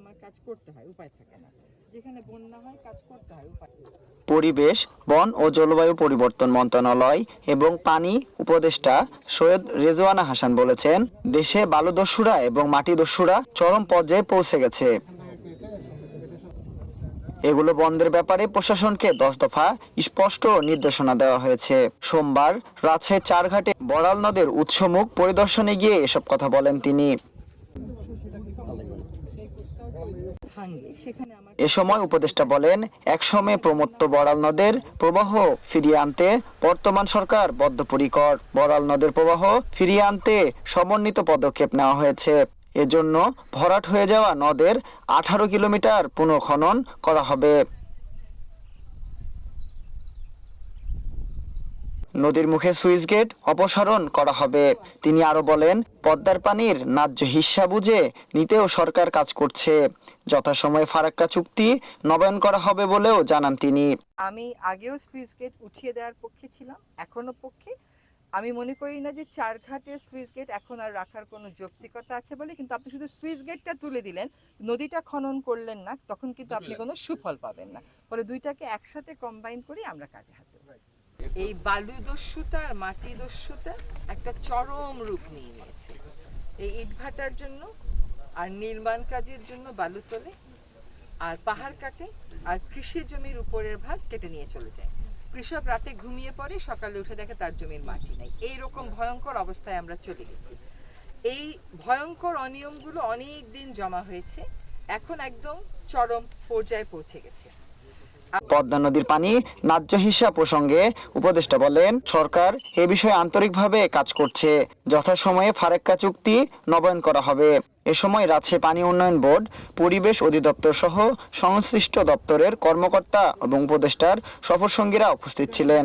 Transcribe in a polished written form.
আমার কাজ করতে হয়, উপায় থাকে না। যেখানে বন্যা হয় কাজ করতে হয়, উপায়। পরিবেশ, বন ও জলবায়ু পরিবর্তন মন্ত্রণালয় এবং পানি উপদেষ্টা সৈয়দ রেজওয়ানা হাসান বলেছেন, দেশে বালুদস্যুরা এবং মাটিদস্যুরা চরম পর্যায়ে পৌঁছে গেছে। এগুলো বন্ধের ব্যাপারে প্রশাসনকে 10 দফা স্পষ্ট নির্দেশনা দেওয়া হয়েছে। সোমবার রাজশাহীর চারঘাটে বড়াল নদের উৎসমুখ পরিদর্শনে গিয়ে এসব কথা বলেন তিনি। এ সময় উপদেষ্টা বলেন, একসময় প্রমত্ত বড়াল নদের প্রবাহ ফিরিয়ে আনতে বর্তমান সরকার বদ্ধপরিকর। বড়াল নদের প্রবাহ ফিরিয়ে আনতে সমন্বিত পদক্ষেপ নেওয়া হয়েছে। এজন্য ভরাট হয়ে যাওয়া নদের 18 কিলোমিটার পুনঃখনন করা হবে। নদীর মুখে সুইচ গেট অপসারণ করা হবে। তিনি আরো বলেন, পদ্মার পানির ন্যায্য হিস্যা বুঝে নিতেও সরকার কাজ করছে। যথাসময়ে ফারাক্কা চুক্তি নবায়ন করা হবে বলেও জানান তিনি। আমি আগেও সুইচ গেট উঠিয়ে দেওয়ার পক্ষে ছিলাম, এখনো পক্ষে। আমি মনে করি না যে চারঘাটের সুইচ গেট এখন আর রাখার কোনো যৌক্তিকতা আছে বলে, কিন্তু আপনি শুধু সুইচ গেটটা তুলে দিলেন, নদীটা খনন করলেন না, তখন কিন্তু আপনি কোনো সুফল পাবেন না। ফলে দুইটাকে একসাথে কম্বাইন করে আমরা কাজে হাত দেব। এই বালু দস্যুতা আর মাটি দস্যুতা একটা চরম রূপ নিয়ে নিয়েছে। এই ইটভাটার জন্য আর নির্মাণ কাজের জন্য বালু তোলে, আর পাহাড় কাটে, আর কৃষি জমির উপরের ভাগ কেটে নিয়ে চলে যায়। কৃষক রাতে ঘুমিয়ে পড়ে, সকালে উঠে দেখে তার জমির মাটি নেই। এইরকম ভয়ঙ্কর অবস্থায় আমরা চলে গেছি। এই ভয়ঙ্কর অনিয়মগুলো অনেক দিন জমা হয়েছে, এখন একদম চরম পর্যায়ে পৌঁছে গেছে। পদ্মা নদীর পানি ন্যায্য হিস্যা প্রসঙ্গে উপদেষ্টা বলেন, সরকার এ বিষয়ে আন্তরিকভাবে কাজ করছে। যথাসময়ে ফারাক্কা চুক্তি নবায়ন করা হবে। এ সময় রাজশাহী পানি উন্নয়ন বোর্ড, পরিবেশ অধিদপ্তর সহ সংশ্লিষ্ট দপ্তরের কর্মকর্তা এবং উপদেষ্টার সফরসঙ্গীরা উপস্থিত ছিলেন।